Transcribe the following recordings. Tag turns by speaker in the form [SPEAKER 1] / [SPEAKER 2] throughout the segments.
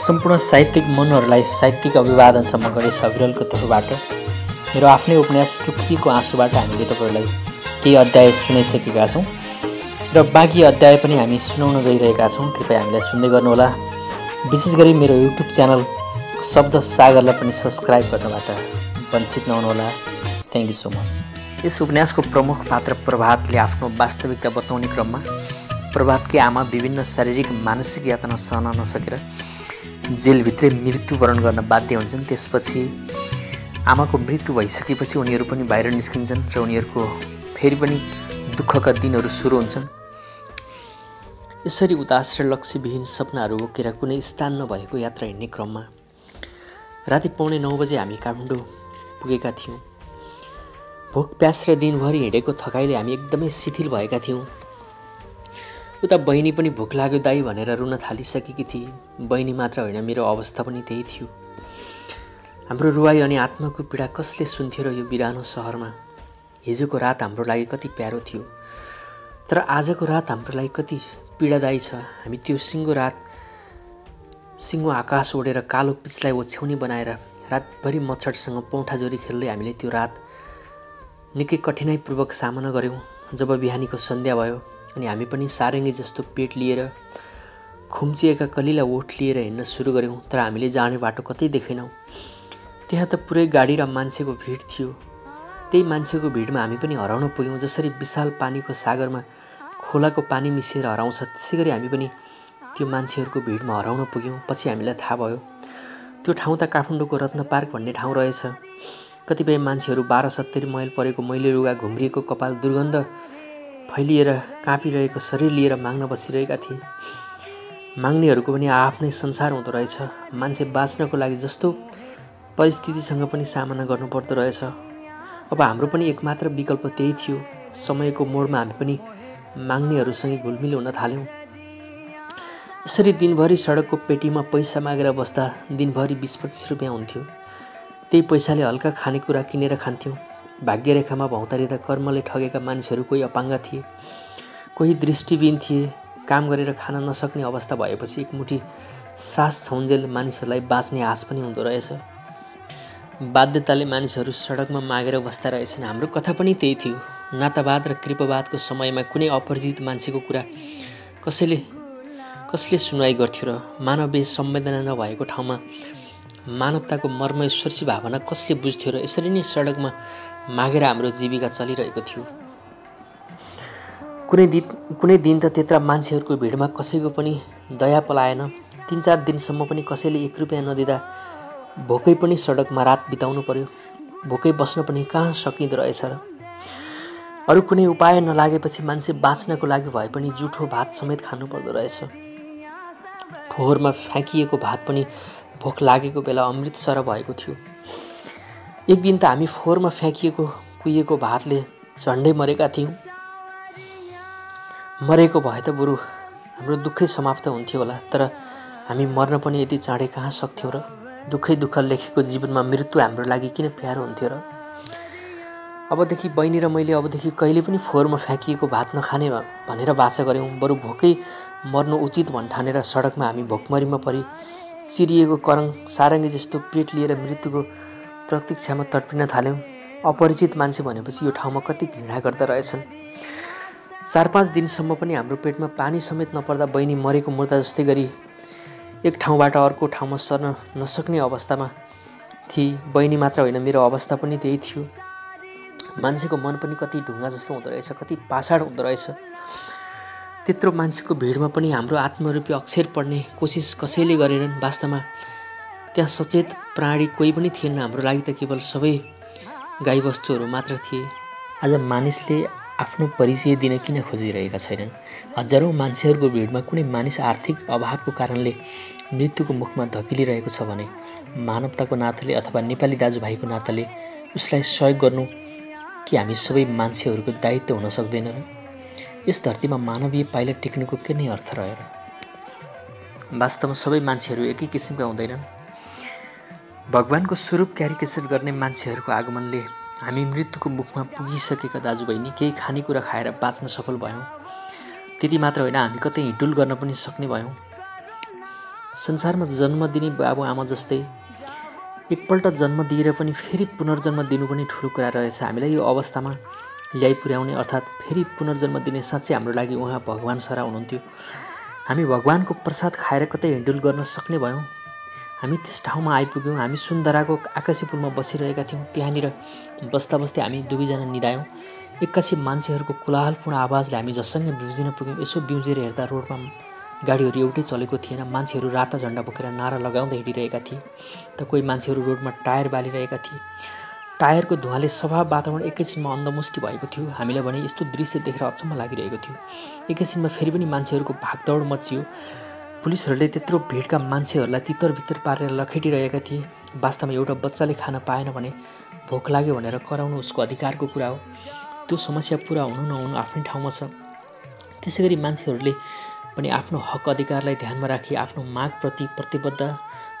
[SPEAKER 1] सम्पूर्ण साहित्यिक मनहरूलाई साहित्यिक अभिवादनसम्म गणेश अविरलको तर्फबाट मेरो आफ्नै उपन्यास टुक्कीको आँसुबाट हामीले तपाईँहरूलाई केही अध्याय सुनाइसकेका छौँ र बाँकी अध्याय पनि हामी सुनाउन गइरहेका छौँ। कृपया हामीलाई सुन्दै गर्नुहोला। विशेष गरी मेरो युट्युब च्यानल शब्द सागरलाई पनि सब्सक्राइब गर्नबाट वञ्चित नहुनुहोला। Thank you so much. यस उपन्यासको प्रमुख पात्र प्रभातले आफ्नो वास्तविकता बताउने क्रममा प्रभातकी आमा विभिन्न शारीरिक मानसिक यातना सहन नसकेर जेलभित्रै मृत्युवरण गर्न बाध्य हुन्छन्। त्यसपछि आमाको मृत्यु भइसकेपछि उनीहरू पनि बाहिर निस्किन्छन् र उनीहरूको फेरि पनि दुःखका दिनहरू सुरु हुन्छन्। यसरी उदास र लक्ष्यविहीन सपनाहरू बोकेर कुनै स्थान नभएको यात्रा हिँड्ने क्रममा राति 9:15 बजे हामी काठमाडौँ पुगेका थियौँ। भोक प्यास र दिनभरि हिँडेको थकाइले हामी एकदमै शिथिल भएका थियौँ। उता बहिनी पनि भोक लाग्यो दाइ भनेर रुन थालिसकेकी थिए। बहिनी मात्र होइन, मेरो अवस्था पनि त्यही थियो। हाम्रो रुवाई अनि आत्माको पीडा कसले सुन्थ्यो र यो बिरानो सहरमा? हिजोको रात हाम्रो लागि कति प्यारो थियो, तर आजको रात हाम्रो लागि कति पीडादायी छ। हामी त्यो सिङ्गो आकाश ओढेर कालो पिचलाई ओछ्याउने बनाएर रातभरि मच्छरसँग पौठाजोरी खेल्दै हामीले त्यो रात निकै कठिनाइपूर्वक सामना गऱ्यौँ। जब बिहानीको सन्ध्या भयो अनि हामी पनि सारङ्गी जस्तो पेट लिएर खुम्चिएका कलिला ओठ लिएर हिँड्न सुरु गऱ्यौँ। तर हामीले जाने बाटो कतै देखेनौँ। त्यहाँ त पुरै गाडी र मान्छेको भिड थियो। त्यही मान्छेको भिडमा हामी पनि हराउन पुग्यौँ। जसरी विशाल पानीको सागरमा खोलाको पानी मिसिएर हराउँछ, त्यसै गरी हामी पनि त्यो मान्छेहरूको भिडमा हराउन पुग्यौँ। पछि हामीलाई थाहा भयो त्यो ठाउँ त काठमाडौँको रत्न पार्क भन्ने ठाउँ रहेछ। कतिपय मान्छेहरू 1270 माइल परेको मैले लुगा, घुम्रिएको कपाल, दुर्गन्ध फैलिएर काँपिरहेको शरीर लिएर माग्न बसिरहेका थिए। माग्नेहरूको पनि आफ्नै संसार हुँदो रहेछ। मान्छे बाँच्नको लागि जस्तो परिस्थितिसँग पनि सामना गर्नुपर्दो रहेछ। अब हाम्रो पनि एकमात्र विकल्प त्यही थियो। समयको मोडमा हामी पनि माग्नेहरूसँगै घुलमिल हुन थाल्यौँ। यसरी दिनभरि सडकको पेटीमा पैसा मागेर बस्दा दिनभरि 20-25 रुपियाँ हुन्थ्यो। त्यही पैसाले हल्का खानेकुरा किनेर खान्थ्यौँ। भाग्यरेखामा भौँतारिँदा कर्मले ठगेका मानिसहरू कोही अपाङ्ग थिए, कोही दृष्टिविहीन थिए। काम गरेर खान नसक्ने अवस्था भएपछि एकमुठी सास छौन्जेल मानिसहरूलाई बाँच्ने आश पनि हुँदो रहेछ। बाध्यताले मानिसहरू सडकमा मागेर बस्दा रहेछन्। हाम्रो कथा पनि त्यही थियो। नातावाद र कृपवादको समयमा कुनै अपरिचित मान्छेको कुरा कसले सुनाइ गर्थ्यो र? मानवीय संवेदना नभएको ठाउँमा मानवताको मर्मस्पर्शी भावना कसले बुझ्थ्यो र? यसरी नै सडकमा मागेर हाम्रो जीविका चलिरहेको थियो। कुनै दिन त त्यत्रा मान्छेहरूको भिडमा कसैको पनि दया पलाएन। 3-4 दिनसम्म पनि कसैले 1 रुपियाँ नदिँदा भोकै पनि सडकमा रात बिताउनु पर्यो। भोकै बस्न पनि कहाँ सकिँदो रहेछ र? अरू कुनै उपाय नलागेपछि मान्छे बाँच्नको लागि भए पनि जुठो भात समेत खानुपर्दो रहेछ। फोहोरमा फ्याँकिएको भात पनि भोक लागेको बेला अमृत सर भएको थियो। एक दिन त हामी फोहोरमा फ्याँकिएको कुहिएको भातले झन्डै मरेका थियौँ। मरेको भए त बरु हाम्रो दुःखै समाप्त हुन्थ्यो होला, तर हामी मर्न पनि यति चाँडै कहाँ सक्थ्यौँ र? दुःख लेखेको जीवनमा मृत्यु हाम्रो लागि किन प्यारो हुन्थ्यो र? अबदेखि बहिनी र मैले कहिले पनि फोहोरमा फ्याँकिएको भात नखाने भनेर बाचा गऱ्यौँ। बरु भोकै मर्नु उचित भन्ठानेर सडकमा हामी भोकमरीमा परि चिरिएको करङ सारङ्गी जस्तो पेट लिएर मृत्युको प्रतीक्षामा तडपिन थाल्यौँ। अपरिचित मान्छे भनेपछि यो ठाउँमा कति घृणा गर्दा रहेछन्। 4-5 दिनसम्म पनि हाम्रो पेटमा पानी समेत नपर्दा बहिनी मरेको मुर्दा जस्तै गरी एक ठाउँबाट अर्को ठाउँमा सर्न नसक्ने अवस्थामा थिए। बहिनी मात्र होइन, मेरो अवस्था पनि त्यही थियो। मान्छेको मन पनि कति ढुङ्गा जस्तो हुँदो रहेछ, कति पाषाण हुँदो रहेछ। त्यत्रो मान्छेको भिडमा पनि हाम्रो आत्मरूपी अक्षर पढ्ने कोसिस कसैले गरेनन्। वास्तवमा त्यहाँ सचेत प्राणी कोही पनि थिएन। हाम्रो लागि त केवल सबै गाईवस्तुहरू मात्र थिए। आज मानिसले आफ्नो परिचय दिन किन खोजिरहेका छैनन्? हजारौँ मान्छेहरूको भिडमा कुनै मानिस आर्थिक अभावको कारणले मृत्युको मुखमा धकिलिरहेको छ भने मानवताको नाताले अथवा नेपाली दाजुभाइको नाताले उसलाई सहयोग गर्नु कि हामी सबै मान्छेहरूको दायित्व हुन सक्दैन र? यस धरतीमा मानवीय पाइला टेक्नुको के नै अर्थ रह्यो र? वास्तवमा सबै मान्छेहरू एकै किसिमका हुँदैनन्। भगवानको स्वरूप क्यारिकेचर गर्ने मान्छेहरूको आगमनले हामी मृत्युको मुखमा पुगिसकेका दाजुबहिनी केही खानेकुरा खाएर बाँच्न सफल भयौँ। त्यति मात्र होइन, हामी कतै हिँडुल गर्न पनि सक्ने भयौँ। संसारमा जन्म दिने बाबुआमा जस्तै एकपल्ट जन्म दिएर पनि फेरि पुनर्जन्म दिनु पनि ठुलो कुरा रहेछ। हामीलाई यो अवस्थामा ल्याइ पुर्याउने अर्थात् फेरि पुनर्जन्म दिने साँच्चै हाम्रो लागि उहाँ भगवान सरा हुनुहुन्थ्यो। हामी भगवानको प्रसाद खाएर कतै हिँडुल गर्न सक्ने भयौँ। हामी त्यस ठाउँमा आइपुग्यौँ। हामी सुन्दराको आकाशी पुलमा बसिरहेका थियौँ। त्यहाँनिर बस्दा बस्दै हामी दुवैजना निदायौँ। एक्कासी मान्छेहरूको कोलाहलपूर्ण आवाजले हामी जससँग बिउजिन पुग्यौँ। यसो बिउजेर हेर्दा रोडमा गाडीहरू एउटै चलेको थिएन। मान्छेहरू राता झन्डा बोकेर नारा लगाउँदै हिँडिरहेका थिए, त कोही मान्छेहरू रोडमा टायर बालिरहेका थिए। टायरको धुवाँले सफा वातावरण एकैछिनमा अन्धमुष्टि भएको थियो। हामीलाई भने यस्तो दृश्य देखेर अचम्म लागिरहेको थियो। एकैछिनमा फेरि पनि मान्छेहरूको भागदौड मचियो। पुलिसहरूले त्यत्रो भिडका मान्छेहरूलाई तितर पारेर लखेटिरहेका थिए। वास्तवमा एउटा बच्चाले खान पाएन भने भोक लाग्यो भनेर कराउनु उसको अधिकारको कुरा हो। त्यो समस्या पुरा हुनु नहुनु आफ्नै ठाउँमा छ। त्यसैगरी मान्छेहरूले पनि आफ्नो हक अधिकारलाई ध्यानमा राखी आफ्नो मागप्रति प्रतिबद्ध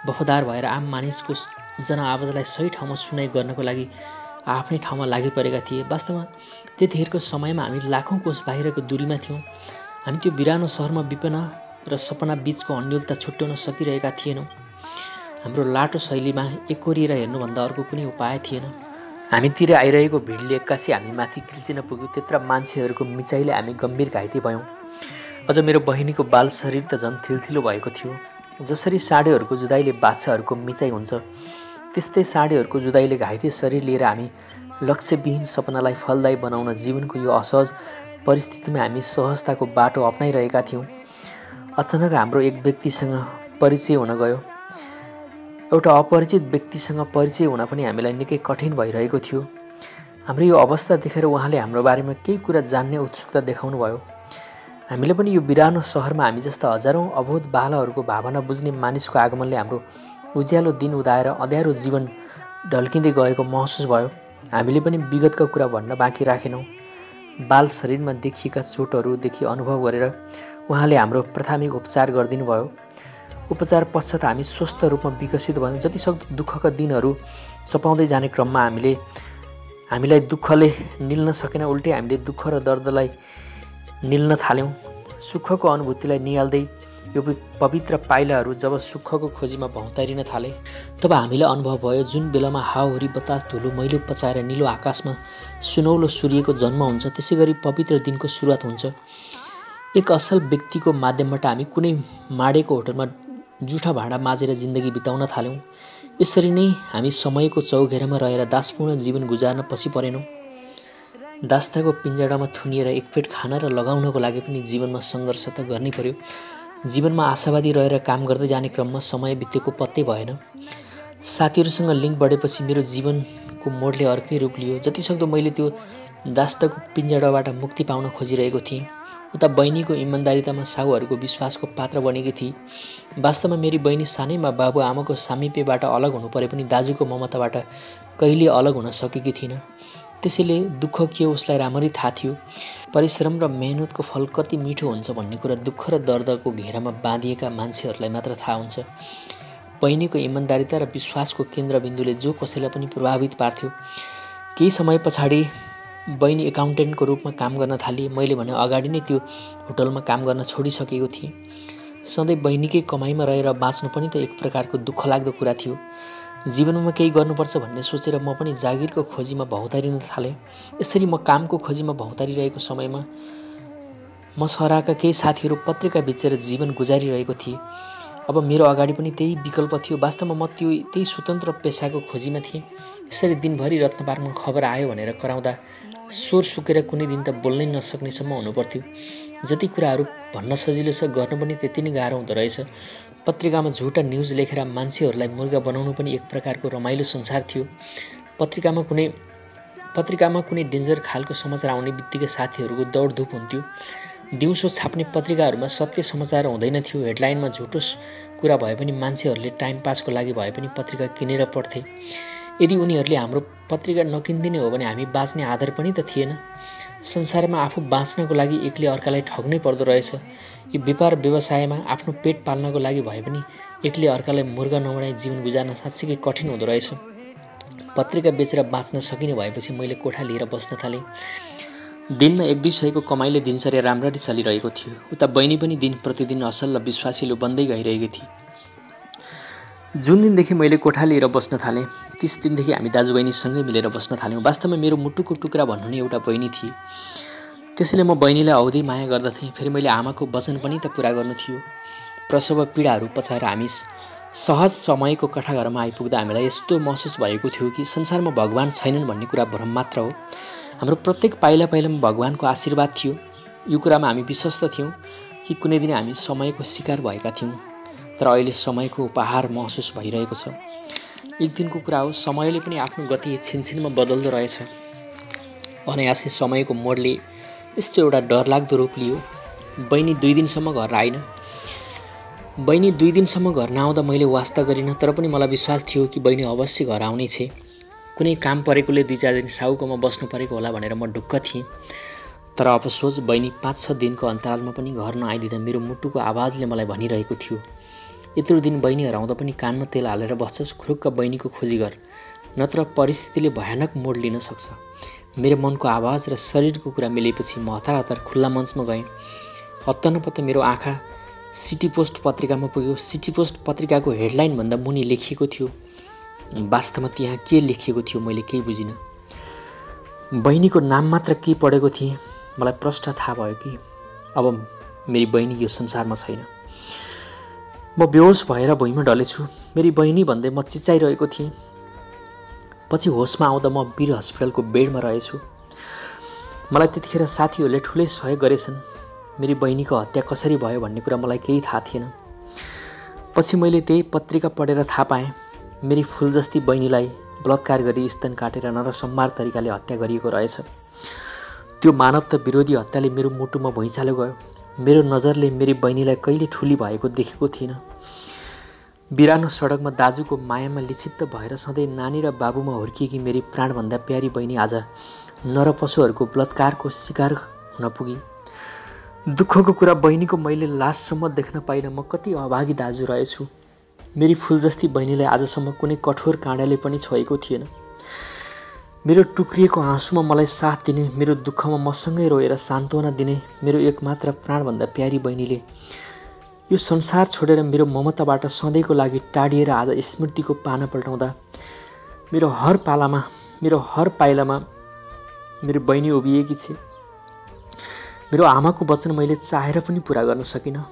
[SPEAKER 1] वफादार भएर आम मानिसको जनआवाजलाई सही ठाउँमा सुनाइ गर्नको लागि आफ्नै ठाउँमा लागि परेका थिए। वास्तवमा त्यतिखेरको समयमा हामी लाखौँ कोस बाहिरको दूरीमा थियौँ। हामी त्यो बिरानो सहरमा विपना र सपना बीचको अन्योलता छुट्याउन सकिरहेका थिएनौँ। हाम्रो लाटो शैलीमा एकोरिएर हेर्नुभन्दा अर्को कुनै उपाय थिएन। हामीतिर आइरहेको भिडले एक्कासी हामी माथि किल्चिन पुग्यो। त्यत्र मान्छेहरूको मिचाइले हामी गम्भीर घाइते भयौँ। अझ मेरो बहिनीको बाल शरीर त झन् थिलथिलो भएको थियो। जसरी साँढेहरूको जुदाइले बाछाहरूको मिचाइ हुन्छ, त्यस्तै साँढेहरूको जुदाइले घाइते शरीर लिएर हामी लक्ष्यविहीन सपनालाई फलदायी बनाउन जीवनको यो असहज परिस्थितिमा हामी सहजताको बाटो अपनाइरहेका थियौँ। अचानक हाम्रो एक व्यक्तिसँग परिचय हुन गयो। एउटा अपरिचित व्यक्तिसँग परिचय हुन पनि हामीलाई निकै कठिन भइरहेको थियो। हाम्रो यो अवस्था देखेर उहाँले हाम्रो बारेमा केही कुरा जान्ने उत्सुकता देखाउनु भयो। हामीले पनि यो बिरानो सहरमा हामी जस्ता हजारौँ अबोध बालहरूको भावना बुझ्ने मानिसको आगमनले हाम्रो उज्यालो दिन उदाएर अँध्यारो जीवन ढल्किँदै गएको महसुस भयो। हामीले पनि विगतका कुरा भन्न बाँकी राखेनौँ। बाल शरीरमा देखिएका चोटहरूदेखि अनुभव गरेर उहाँले हाम्रो प्राथमिक उपचार गरिदिनु भयो। उपचार पश्चात हामी स्वस्थ रूपमा विकसित भयौँ। जतिसक्दो दुःखका दिनहरू चपाउँदै जाने क्रममा हामीलाई दुःखले निल्न सकेन, उल्टै हामीले दुःख र दर्दलाई निल्न थाल्यौँ। सुखको अनुभूतिलाई निहाल्दै यो पवित्र पाइलाहरू जब सुखको खोजीमा भौँतारिन थाले, तब हामीलाई अनुभव भयो जुन बेलामा हावाहुरी बतास धुलो मैलो पचाएर निलो आकाशमा सुनौलो सूर्यको जन्म हुन्छ, त्यसै गरी पवित्र दिनको सुरुवात हुन्छ। एक असल व्यक्तिको माध्यमबाट हामी कुनै माडेको होटलमा जुठा भाँडा माझेर जिन्दगी बिताउन थाल्यौँ। यसरी नै हामी समयको चौघेरामा रहेर दासपूर्ण जीवन गुजार्न पछि परेनौँ। दासताको पिँजडामा थुनिएर एक पेट खाना र लगाउनको लागि पनि जीवनमा सङ्घर्ष त गर्नै पर्यो। जीवनमा आशावादी रहेर काम गर्दै जाने क्रममा समय बितेको पत्तै भएन। साथीहरूसँग लिङ्क बढेपछि मेरो जीवनको मोडले अर्कै रूप लियो। जतिसक्दो मैले त्यो दासताको पिँजडाबाट मुक्ति पाउन खोजिरहेको थिएँ। उता बहिनीको इमान्दारितामा साहुहरूको विश्वासको पात्र बनेकी थिए। वास्तवमा मेरी बहिनी सानैमा बाबुआमाको सामिप्यबाट अलग हुनु परे पनि दाजुको ममताबाट कहिले अलग हुन सकेकी थिइनँ। त्यसैले दुःख के हो उसलाई राम्ररी थाहा थियो। परिश्रम र मेहनतको फल कति मिठो हुन्छ भन्ने कुरा दुःख र दर्दको घेरामा बाँधिएका मान्छेहरूलाई मात्र थाहा हुन्छ। बहिनीको इमान्दारिता र विश्वासको केन्द्रबिन्दुले जो कसैलाई पनि प्रभावित पार्थ्यो। केही समय पछाडि बहिनी एकाउन्टेन्टको रूपमा काम गर्न थाली। मैले भने अगाडि नै त्यो होटलमा काम गर्न छोडिसकेको थिएँ। सधैँ बहिनीकै कमाइमा रहेर बाँच्नु पनि त एक प्रकारको दुःखलाग्दो कुरा थियो। जीवनमा केही गर्नुपर्छ भन्ने सोचेर म पनि जागिरको खोजीमा भौँतारिन थालेँ। यसरी म कामको खोजीमा भौँतारिरहेको समयमा म सहरका केही साथीहरू पत्रिका बेचेर जीवन गुजारिरहेको थिए। अब मेरो अगाडि पनि त्यही विकल्प थियो। वास्तवमा म त्यही स्वतन्त्र पेसाको खोजीमा थिएँ। यसरी दिनभरि रत्नपार्कमा खबर आयो भनेर कराउँदा स्वर सुकेर कुनै दिन त बोल्नै नसक्नेसम्म हुनुपर्थ्यो। जति कुराहरू भन्न सजिलो छ गर्नु पनि त्यति नै गाह्रो हुँदो रहेछ। पत्रिकामा झुटा न्युज लेखेर मान्छेहरूलाई मुर्गा बनाउनु पनि एक प्रकारको रमाइलो संसार थियो। पत्रिकामा कुनै डेन्जर खालको समाचार आउने बित्तिकै साथीहरूको दौडधुप हुन्थ्यो। दिउँसो छाप्ने पत्रिकाहरूमा सत्य समाचार हुँदैन थियो। हेडलाइनमा झुटो कुरा भए पनि मान्छेहरूले टाइम पासको लागि भए पनि पत्रिका किनेर पढ्थे। यदि उनीहरूले हाम्रो पत्रिका नकिनिदिने हो भने हामी बाँच्ने आधार पनि त थिएन। संसारमा आफू बाँच्नको लागि एकले अर्कालाई ठग्नै पर्दो रहेछ। यो व्यापार व्यवसायमा आफ्नो पेट पाल्नको लागि भए पनि एकले अर्कालाई मुर्गा नबनाई जीवन गुजार्न साँच्चीकै कठिन हुँदो रहेछ। पत्रिका बेचेर बाँच्न सकिने भएपछि मैले कोठा लिएर बस्न थालेँ। दिनमा 1-2 सयको कमाइले दिनचर्या राम्ररी चलिरहेको थियो। उता बहिनी पनि दिन प्रतिदिन असल र विश्वासिलो बन्दै गइरहेकी थिए। जुन दिनदेखि मैले कोठा लिएर बस्न थालेँ त्यस दिनदेखि हामी दाजुबहिनी सँगै मिलेर बस्न थाल्यौँ। वास्तवमा मेरो मुटुको टुक्रा भन्नु नै एउटा बहिनी थिए। त्यसैले म बहिनीलाई औधी माया गर्दथेँ। फेरि मैले आमाको वचन पनि त पुरा गर्नु थियो। प्रसव पीडाहरू पछाएर हामी सहज समयको कठाघरमा आइपुग्दा हामीलाई यस्तो महसुस भएको थियो कि संसारमा भगवान छैनन् भन्ने कुरा भ्रम मात्र हो। हाम्रो प्रत्येक पाइला पाइलामा भगवानको आशीर्वाद थियो। यो कुरामा हामी विश्वस्त थियौँ कि कुनै दिन हामी समयको शिकार भएका थियौँ। तर अहिले समयको उपहार महसुस भइरहेको छ। एक दिनको कुरा हो, समयले पनि आफ्नो गति छिनछिनमा बदल्दो रहेछ। अनायासै समयको मोडले यस्तो एउटा डरलाग्दो रूप लियो। बहिनी 2 दिनसम्म घर आइन। बहिनी 2 दिनसम्म घर नआउँदा मैले वास्ता गरिनँ, तर पनि मलाई विश्वास थियो कि बहिनी अवश्य घर आउने छे। कुनै काम परेकोले 2-4 दिन साउकोमा बस्नु परेको होला भनेर म ढुक्क थिएँ। तर अफसोस बहिनी 5-6 दिनको अन्तरालमा पनि घर नआइदिँदा मेरो मुटुको आवाजले मलाई भनिरहेको थियो, यत्रो दिन बहिनी हराउँदा पनि कानमा तेल हालेर बस्छस्, खुरुक्क बहिनीको खोजी गर, नत्र परिस्थितिले भयानक मोड लिन सक्छ। मेरो मनको आवाज र शरीरको कुरा मिलेपछि म हतार हतार खुल्ला मञ्चमा गएँ। हत्तनपत्त मेरो आँखा सिटी पोस्ट पत्रिकामा पुग्यो। सिटी पोस्ट पत्रिकाको हेडलाइनभन्दा मुनि लेखिएको थियो। वास्तवमा त्यहाँ के लेखिएको थियो मैले केही बुझिनँ। बहिनीको नाम मात्र के पढेको थिएँ। मलाई प्रष्ट थाहा भयो कि अब मेरी बहिनी यो संसारमा छैन। म बेहोस भएर भुइँमा ढलेछु। मेरी बहिनी भन्दै म चिच्चाइरहेको थिएँ। पछि होसमा आउँदा म वीर हस्पिटलको बेडमा रहेछु। मलाई त्यतिखेर साथीहरूले ठुलै सहयोग गरेछन्। मेरी बहिनीको हत्या कसरी भयो भन्ने कुरा मलाई केही थाहा थिएन। पछि मैले त्यही पत्रिका पढेर थाहा पाएँ, मेरी फुल जस्ती बहिनीलाई बलात्कार गरी स्तन काटेर नरसंहार तरिकाले हत्या गरिएको रहेछ। त्यो मानवता विरोधी हत्याले मेरो मुटुमा भुइँचालो गयो। मेरो नजरले मेरी बहिनीलाई कहिले ठुली भएको देखेको थिइनँ। बिरानो सडकमा दाजुको मायामा लिप्त भएर सधैँ नानी र बाबुमा हुर्किएकी मेरी प्राणभन्दा प्यारी बहिनी आज नरपशुहरूको बलात्कारको शिकार हुन पुगी। दुःखको कुरा, बहिनीको मैले लाससम्म देख्न पाइनँ। म कति अभागी दाजु रहेछु। मेरी फुल जस्ती बहिनीलाई आजसम्म कुनै कठोर काँडाले पनि छोएको थिएन। मेरो टुक्रिएको आँसुमा मलाई साथ दिने, मेरो दुःखमा मसँगै रोएर सान्त्वना दिने मेरो एकमात्र प्राणभन्दा प्यारी बहिनीले यो संसार छोडेर मेरो ममताबाट सधैँको लागि टाढिएर आज स्मृतिको पाना पल्टाउँदा मेरो हर पाइलामा मेरो बहिनी उभिएकी छे। मेरो आमाको वचन मैले चाहेर पनि पुरा गर्न सकिनँ।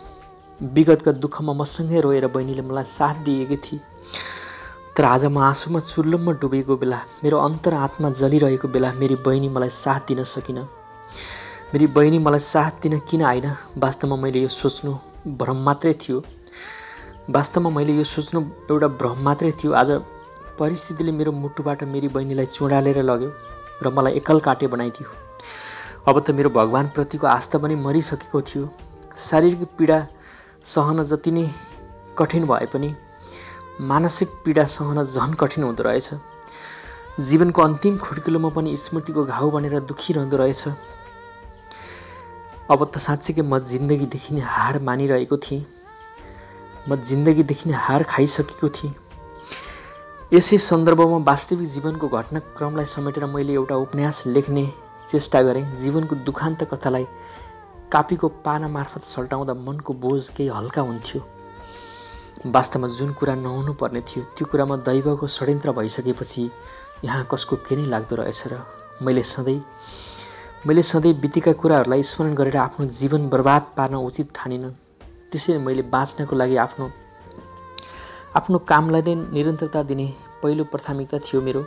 [SPEAKER 1] विगतका दुःखमा मसँगै रोएर बहिनीले मलाई साथ दिएकी थिए। तर आज म आँसुमा चुर्लुम्म डुबेको बेला, मेरो अन्तरआत्मा जलिरहेको बेला मेरी बहिनी मलाई साथ दिन सकिन। मेरी बहिनी मलाई साथ दिन किन आइन? वास्तवमा मैले यो सोच्नु भ्रम मात्रै थियो। एउटा भ्रम मात्रै थियो। आज परिस्थितिले मेरो मुटुबाट मेरी बहिनीलाई चुडालेर लग्यो र मलाई एकल काटे बनाइदियो। अब त मेरो भगवानप्रतिको आस्था पनि मरिसकेको थियो। शारीरिक पीडा सहन जति नै कठिन भए पनि मानसिक पीडा सहन झन कठिन हुँदो रहेछ। जीवनको अन्तिम खुड्किलोमा पनि स्मृतिको घाउ बनेर दुखिरहँदो रहेछ। अब त साँच्चीकै म जिन्दगीदेखि नै हार मानिरहेको थिएँ। म जिन्दगीदेखि नै हार खाइसकेको थिएँ। यसै सन्दर्भमा वास्तविक जीवनको घटनाक्रमलाई समेटेर मैले एउटा उपन्यास लेख्ने चेष्टा गरेँ। जीवनको दुखान्त कथालाई कापीको पाना मार्फत सल्टाउँदा मनको बोझ केही हल्का हुन्थ्यो। वास्तवमा जुन कुरा नहुनु पर्ने थियो त्यो कुरामा दैवको षड्यन्त्र भइसकेपछि यहाँ कसको के नै लाग्दो रहेछ र। मैले सधैँ बितेका कुराहरूलाई स्मरण गरेर आफ्नो जीवन बर्बाद पार्न उचित ठानिनँ। त्यसैले मैले बाँच्नको लागि आफ्नो कामलाई नै निरन्तरता दिने पहिलो प्राथमिकता थियो मेरो।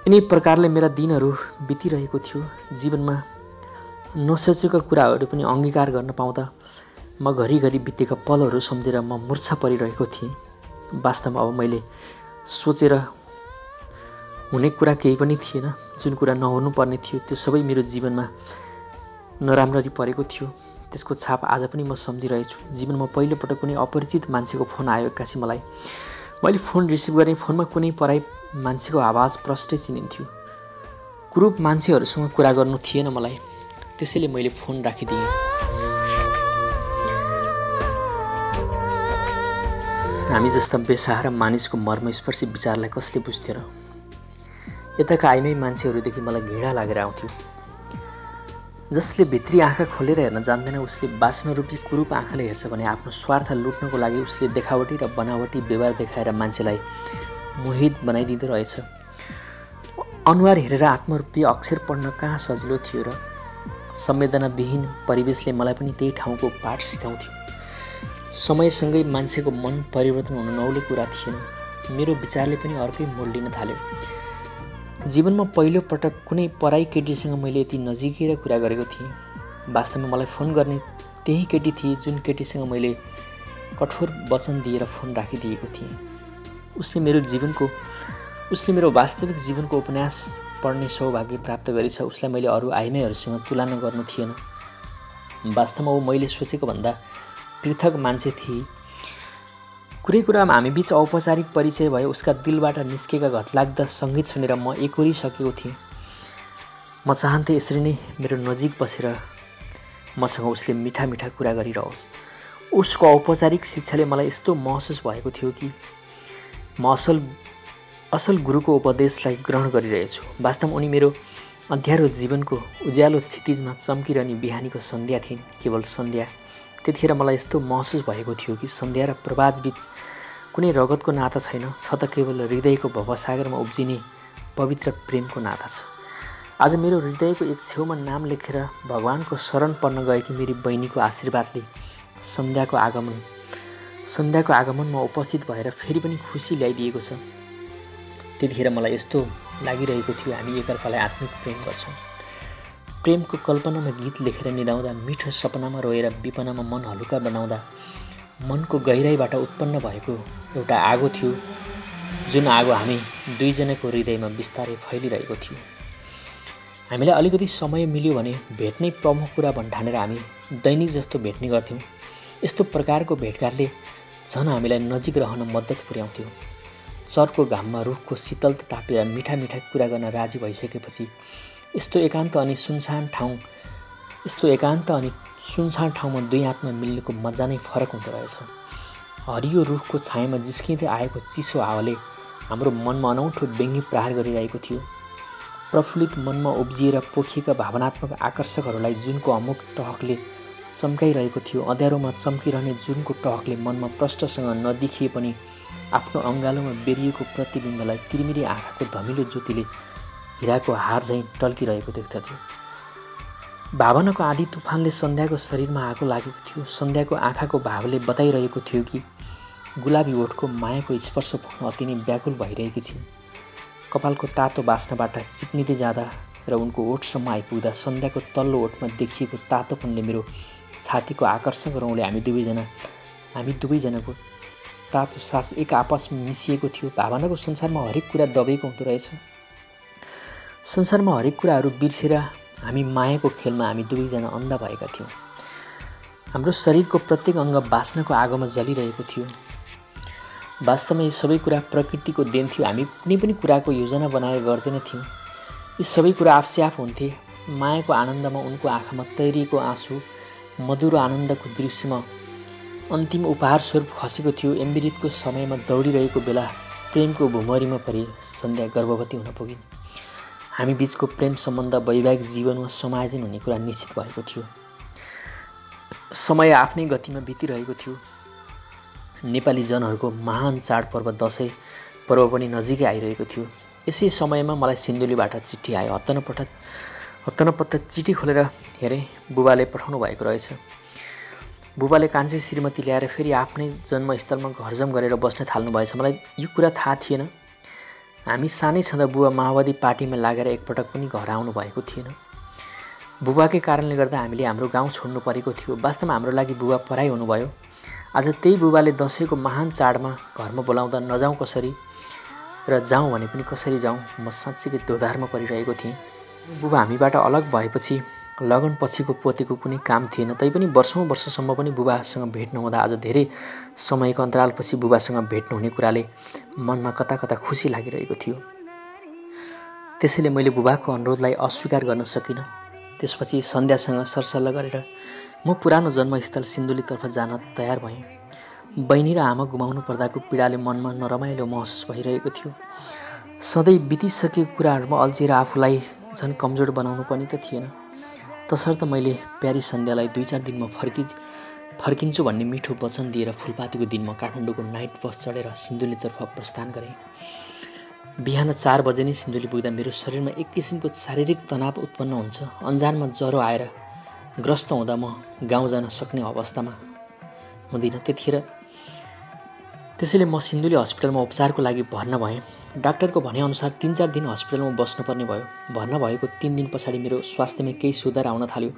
[SPEAKER 1] यिनै प्रकारले मेरा दिनहरू बितिरहेको थियो। जीवनमा नसोचेका कुराहरू पनि अङ्गीकार गर्न पाउँदा म घरिघरि बितेका पलहरू सम्झेर म मूर्छा परिरहेको थिएँ। वास्तवमा अब मैले सोचेर हुने कुरा केही पनि थिएन। जुन कुरा नहुनु पर्ने थियो त्यो सबै मेरो जीवनमा नराम्ररी परेको थियो। त्यसको छाप आज पनि म सम्झिरहेछु। जीवनमा पहिलोपटक कुनै अपरिचित मान्छेको फोन आयो एक्कासी मलाई। मैले फोन रिसिभ गरेँ। फोनमा कुनै पराई मान्छेको आवाज प्रष्टै चिनिन्थ्यो। कुरूप मान्छेहरूसँग कुरा गर्नु थिएन मलाई। त्यसैले मैले फोन राखिदिएँ। हामी जस्ता बेसहारा मानिसको मर्मस्पर्शी विचारलाई कसले बुझ्थ्यो र? यताका आइमै मान्छेहरूदेखि मलाई घृणा लागेर आउँथ्यो। जसले भित्री आँखा खोलेर हेर्न जान्दैन उसले वासनारूपी कुरूप आँखाले हेर्छ भने आफ्नो स्वार्थ लुट्नको लागि उसले देखावटी र बनावटी व्यवहार देखाएर मान्छेलाई मोहित बनाइदिँदो रहेछ। अनुहार हेरेर आत्मरूपी अक्षर पढ्न कहाँ सजिलो थियो र। संवेदनाविहीन परिवेशले मलाई पनि त्यही ठाउँको पाठ सिकाउँथ्यो। समयसँगै मान्छेको मन परिवर्तन हुनु नौलो कुरा थिएन। मेरो विचारले पनि अर्कै मोड लिन थाल्यो। जीवनमा पहिलो पटक कुनै पराई केटीसँग मैले यति नजिकै कुरा गरेको थिएँ। वास्तवमा मलाई फोन गर्ने त्यही केटी थिए जुन केटीसँग मैले कठोर वचन दिएर फोन राखिदिएको थिएँ। उसले मेरो वास्तविक जीवनको उपन्यास पढ्ने सौभाग्य प्राप्त गरेछ। उसलाई मैले अरू आइमाईहरूसँग तुलना गर्नु थिएन। वास्तवमा ऊ मैले सोचेको भन्दा पृथक मान्छे थिए। कुरै कुरामा हामीबीच औपचारिक परिचय भयो। उसका दिलबाट निस्केका घतलाग्दा सङ्गीत सुनेर म एकोरिसकेको थिएँ। म चाहन्थेँ यसरी नै मेरो नजिक बसेर मसँग उसले मिठा मिठा कुरा गरिरहोस्। उसको औपचारिक शिक्षाले मलाई यस्तो महसुस भएको थियो कि म असल गुरुको उपदेशलाई ग्रहण गरिरहेछु। वास्तवमा उनी मेरो अँध्यारो जीवनको उज्यालो क्षितिजमा चम्किरहने बिहानीको सन्ध्या थिइन्, केवल सन्ध्या। त्यतिखेर मलाई यस्तो महसुस भएको थियो कि सन्ध्या र प्रभातबीच कुनै रगतको नाता छैन, छ त केवल हृदयको भवसागरमा उब्जिने पवित्र प्रेमको नाता छ। आज मेरो हृदयको एक छेउमा नाम लेखेर भगवानको शरण पर्न गएकी मेरी बहिनीको आशीर्वादले सन्ध्याको आगमनमा उपस्थित भएर फेरि पनि खुसी ल्याइदिएको छ। त्यतिखेर मलाई यस्तो लागिरहेको थियो हामी एकअर्कालाई आत्मिक प्रेम गर्छौँ। प्रेमको कल्पनामा गीत लेखेर निदाउँदा, मिठो सपनामा रोएर विपनामा मन हलुका बनाउँदा मनको गहिराईबाट उत्पन्न भएको एउटा आगो थियो, जुन आगो हामी दुईजनाको हृदयमा बिस्तारै फैलिरहेको थियो। हामीलाई अलिकति समय मिल्यो भने भेट्नै प्रमुख कुरा भन्ठानेर हामी दैनिक जस्तो भेट्ने गर्थ्यौँ। यस्तो प्रकारको भेटघाटले झन् हामीलाई नजिक रहन मद्दत पुर्याउँथ्यो। चरको घाममा रुखको शीतलता तापेर मिठा मिठा कुरा गर्न राजी भइसकेपछि यस्तो एकान्त अनि सुनसान ठाउँमा दुई आत्मा मिल्नुको मजा नै फरक हुँदो रहेछ। हरियो रुखको छायामा जिस्किँदै आएको चिसो हावाले हाम्रो मनमा अनौठो व्यङ्ग्य प्रहार गरिरहेको थियो। प्रफुल्लित मनमा उब्जिएर पोखिएका भावनात्मक आकर्षकहरूलाई जुनको अमुक टहकले चम्काइरहेको थियो। अँध्यारोमा चम्किरहने जुनको टहकले मनमा प्रष्टसँग नदेखिए पनि आफ्नो अङ्गालोमा बेरिएको प्रतिबिम्बलाई तिरमिरी आँखाको धमिलो ज्योतिले हिराको हार झैँ टल्किरहेको देख्दथ्यो। भावनाको आधी तुफानले सन्ध्याको शरीरमा आगो लागेको थियो। सन्ध्याको आँखाको भावले बताइरहेको थियो कि गुलाबी ओठको मायाको स्पर्श पुग्न अति नै व्याकुल भइरहेकी छिन्। कपालको तातो बास्नाबाट चिप्निँदै जाँदा र उनको ओठसम्म आइपुग्दा सन्ध्याको तल्लो ओठमा देखिएको तातोपनले मेरो छातीको आकर्षक रौँले हामी दुवैजनाको तातो सास एक आपसमा मिसिएको थियो। भावनाको संसारमा हरेक कुरा दबेको हुँदो रहेछ। संसारमा हरेक कुराहरू बिर्सेर हामी मायाको खेलमा हामी दुवैजना अन्धा भएका थियौँ। हाम्रो शरीरको प्रत्येक अङ्ग बास्नाको आगोमा जलिरहेको थियो। वास्तवमा यी सबै कुरा प्रकृतिको देन थियो। हामी कुनै पनि कुराको योजना बनाएर गर्दैन थियौँ। यी सबै कुरा आफसे आफ हुन्थे। मायाको आनन्दमा उनको आँखामा तैरिएको आँसु मधुरो आनन्दको दृश्यमा अन्तिम उपहार स्वरूप खसेको थियो। एम्बिरितको समयमा दौडिरहेको बेला प्रेमको भुमरीमा परि सन्ध्या गर्भवती हुन पुगिन्। हामी बीचको प्रेम सम्बन्ध वैवाहिक जीवनमा समायोजन हुने कुरा निश्चित भएको थियो। समय आफ्नै गतिमा बितिरहेको थियो। नेपाली जनहरूको महान चाडपर्व दसैँ पर्व पनि नजिकै आइरहेको थियो। यसै समयमा मलाई सिन्धुलीबाट चिठी आयो। हत्तनपत्त चिठी खोलेर हेरेँ, बुबाले पठाउनु भएको रहेछ। बुबाले कान्छी श्रीमती ल्याएर फेरि आफ्नै जन्मस्थलमा घरजम गरेर बस्न थाल्नुभएछ। मलाई यो कुरा थाहा थिएन। हामी सानै छँदा बुबा माओवादी पार्टीमा लागेर एकपटक पनि घर आउनु भएको थिएन। बुबाकै कारणले गर्दा हामीले हाम्रो गाउँ छोड्नु परेको थियो। वास्तवमा हाम्रो लागि बुबा पराई हुनुभयो। आज त्यही बुबाले दसैँको महान चाडमा घरमा बोलाउँदा नजाउँ कसरी र जाउँ भने पनि कसरी जाउँ, म साँच्चीकै दोधारमा परिरहेको थिएँ। बुबा हामीबाट अलग भएपछि लगन पछिको पोतेको कुनै काम थिएन। तैपनि वर्षसम्म पनि बुबासँग भेट नहुँदा आज धेरै समयको अन्तरालपछि बुबासँग भेट्नु हुने कुराले मनमा कता कता खुसी लागिरहेको थियो। त्यसैले मैले बुबाको अनुरोधलाई अस्वीकार गर्न सकिनँ। त्यसपछि सन्ध्यासँग सरसल्लाह गरेर म पुरानो जन्मस्थल सिन्धुलीतर्फ जान तयार भएँ। बहिनी र आमा गुमाउनु पर्दाको पीडाले मनमा नरमाइलो महसुस भइरहेको थियो। सधैँ बितिसकेको कुराहरूमा अल्झिएर आफूलाई झन् कमजोर बनाउनु पनि त थिएन। तसर्थ मैले प्यारी सन्ध्यालाई 2-4 दिनमा फर्किन्छु भन्ने मिठो वचन दिएर फुलपातीको दिनमा काठमाडौँको नाइट बस चढेर सिन्धुलीतर्फ प्रस्थान गरेँ। बिहान 4 बजे नै सिन्धुली पुग्दा मेरो शरीरमा एक किसिमको शारीरिक तनाव उत्पन्न हुन्छ। अन्जानमा ज्वरो आएर ग्रस्त हुँदा म गाउँ जान सक्ने अवस्थामा हुँदिनँ त्यतिखेर। त्यसैले म सिन्धुली हस्पिटलमा उपचारको लागि भर्ना भएँ। डाक्टरको भनेअनुसार 3-4 दिन हस्पिटलमा बस्नुपर्ने भयो। भर्ना भएको 3 दिन पछाडि मेरो स्वास्थ्यमा केही सुधार आउन थाल्यो।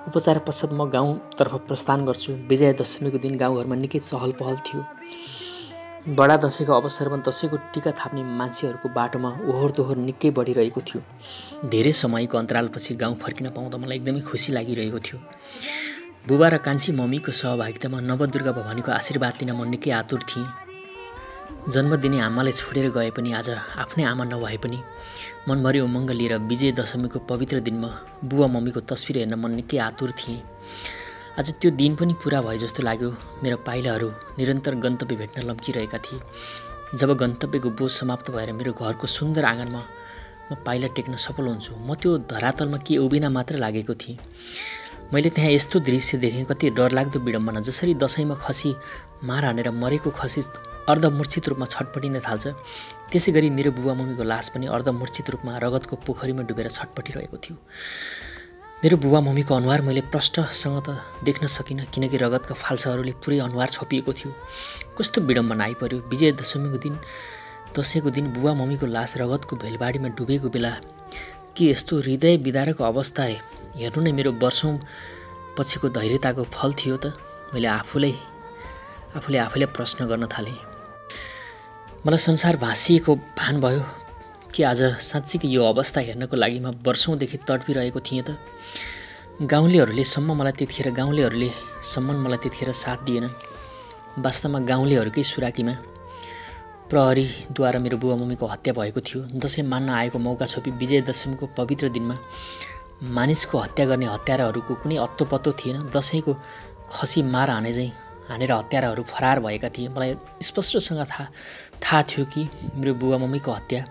[SPEAKER 1] उपचार पश्चात म गाउँतर्फ प्रस्थान गर्छु। विजया दशमीको दिन गाउँघरमा निकै चहल पहल थियो। बडा दशैंको अवसरमा दशैंको टीका थाप्ने मान्छेहरूको बाटोमा ओहोर दोहोर निकै बढिरहेको थियो। धेरै समयको अन्तरालपछि गाउँ फर्किन पाउँदा मलाई एकदमै खुसी लागिरहेको थियो। बुबा र कान्छी मम्मीको सहभागितामा नवदुर्गा भवानीको आशीर्वाद लिन म निकै आतुर थिएँ। जन्म दिने आमाले छुटेर गए पनि आज आफ्नै आमा नभए पनि मनभरि उमङ्ग लिएर विजय दशमीको पवित्र दिनमा बुबा मम्मीको तस्बिर हेर्न म निकै आतुर थिएँ। आज त्यो दिन पनि पुरा भए जस्तो लाग्यो। मेरो पाइलाहरू निरन्तर गन्तव्य भेट्न लम्किरहेका थिए। जब गन्तव्यको बोझ समाप्त भएर मेरो घरको सुन्दर आँगनमा म पाइला टेक्न सफल हुन्छु, म त्यो धरातलमा के उभिन मात्र लागेको थिएँ। मैले त्यहाँ यस्तो दृश्य देखेँ, कति डरलाग्दो विडम्बना। जसरी दशैंमा खसी मार हानेर मरेको खसी अर्धमूर्छित रूपमा छटपटिन थाल्छ, त्यसै गरी मेरो बुबा मम्मीको लास पनि अर्धमूर्छित रूपमा रगतको पोखरीमा डुबेर छटपटिरहेको थियो। मेरो बुबा मम्मीको अनुहार मैले प्रष्टसँग त देख्न सकिनँ, किनकि रगतका फाल्साहरूले पुरै अनुहार छोपिएको थियो। कस्तो विडम्बना आइपर्यो। विजय दशैंको दिन बुबा मम्मीको लास रगतको भेलबाडीमा डुबेको बेला के यस्तो हृदय विदारक अवस्था हेर्नु नै मेरो वर्षौं पछिको धैर्यताको फल थियो त? मैले आफूले प्रश्न गर्न थालेँ। मलाई संसार भाँसिएको भान भयो कि आज साँच्चीकै यो अवस्था हेर्नको लागि म वर्षौंदेखि तडपिरहेको थिएँ त? गाउँलेहरूले मलाई त्यतिखेर साथ दिएनन्। वास्तवमा गाउँलेहरूकै सुराकीमा प्रहरीद्वारा मेरो बुबा मम्मीको हत्या भएको थियो। दशैं मान्न आएको मौका छोपी विजय दशमीको पवित्र दिनमा मानिसको हत्या गर्ने हत्याराहरूको कुनै अत्तोपत्तो थिएन। दशैंको खसी मार हानेर हत्याराहरू फरार भएका थिए। मलाई स्पष्टसँग थाहा थियो कि मेरो बुबा मम्मीको हत्या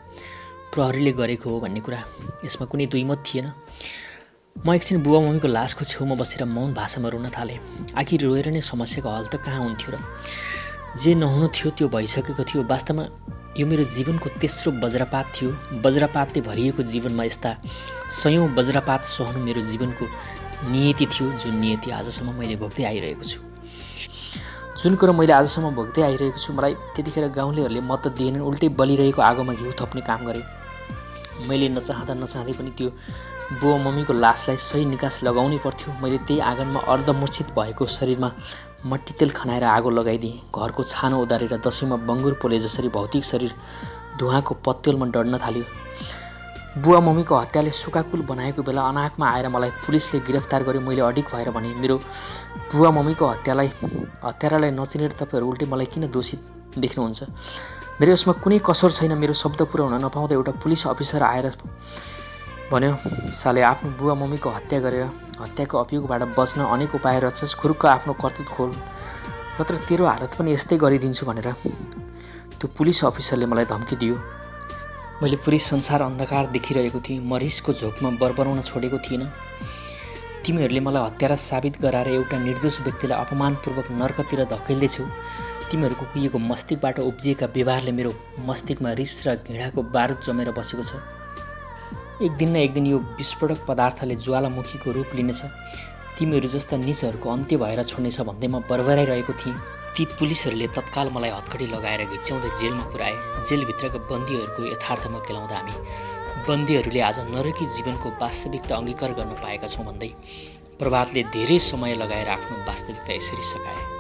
[SPEAKER 1] प्रहरीले गरेको हो भन्ने कुरा। यसमा कुनै दुईमत थिएन। म एकछिन बुबा मम्मीको लासको छेउमा बसेर मौन भाषामा रुन थालेँ। आखिर रोएर नै समस्याको हल त कहाँ हुन्थ्यो र? जे नहुनु थियो त्यो भइसकेको थियो। वास्तवमा यो मेरो जीवनको तेस्रो वज्रपात थियो। वज्रपातले भरिएको जीवनमा यस्ता सयौं वज्रपात सहनु मेरो जीवनको नियति थियो, जुन नियति आजसम्म मैले भोग्दै आइरहेको छु। जुन कुरो मैले आजसम्म भोग्दै आइरहेको छु, मलाई त्यतिखेर गाउँलेहरूले मद्दत दिएनन्। उल्टै बलिरहेको आगोमा घिउ थप्ने काम गरे। मैले नचाहँदै पनि त्यो बुबा मम्मीको लासलाई सही निकास लगाउनै पर्थ्यो। मैले त्यही आँगनमा अर्धमूर्छित भएको शरीरमा मट्टी तेल खनाएर आगो लगाइदिएँ। घरको छानो उदारेर दशैंमा बङ्गुर पोले जसरी भौतिक शरीर धुवाँको पत्तेलमा डढ्न थाल्यो। बुबा मम्मीको हत्याले शोकाकुल बनाएको बेला अनाहकमा आएर मलाई पुलिसले गिरफ्तार गर्यो। मैले अडिक भएर भने, मेरो बुबा मम्मीको हत्यारालाई नचिनेर तपाईँहरू उल्टै मलाई किन दोषी देख्नुहुन्छ? मेरो यसमा कुनै कसर छैन। मेरो शब्द पुरा हुन नपाउँदा एउटा पुलिस अफिसर आएर भन्यो, साले आफ्नो बुबा मम्मीको हत्या गरेर हत्याको अभियोगबाट बच्न अनेक उपाय रच्छस्, खुरुक्क आफ्नो कर्तुत खोल, नत्र तेरो हालत पनि यस्तै गरिदिन्छु भनेर त्यो पुलिस अफिसरले मलाई धम्की दियो। मैले पुरै संसार अन्धकार देखिरहेको थिएँ। म रिसको झोकमा बरबराउन छोडेको थिइनँ। तिमीहरूले मलाई हत्यारा साबित गराएर एउटा निर्दोष व्यक्तिलाई अपमानपूर्वक नर्कतिर धकेल्दैछौ। तिमीहरूको कुहिएको मस्तिष्कबाट उब्जिएका व्यवहारले मेरो मस्तिष्कमा रिस र घृणाको बारुद जमेर बसेको छ। एक दिन न एक दिन यो विस्फोटक पदार्थले ज्वालामुखीको रूप लिनेछ। तिमीहरू जस्ता नीचहरूको अन्त्य भएर छोड्नेछ भन्दै म बरबराइरहेको थिएँ। ती पुलिसहरूले तत्काल मलाई हत्कडी लगाएर घिच्याउँदै जेलमा पुर्याए। जेलभित्रका बन्दीहरूको यथार्थमा केलाउँदा हामी बन्दीहरूले आज नरकी जीवनको वास्तविकता अङ्गीकार गर्न पाएका छौँ भन्दै प्रभातले धेरै समय लगाएर आफ्नो वास्तविकता यसरी सकाए।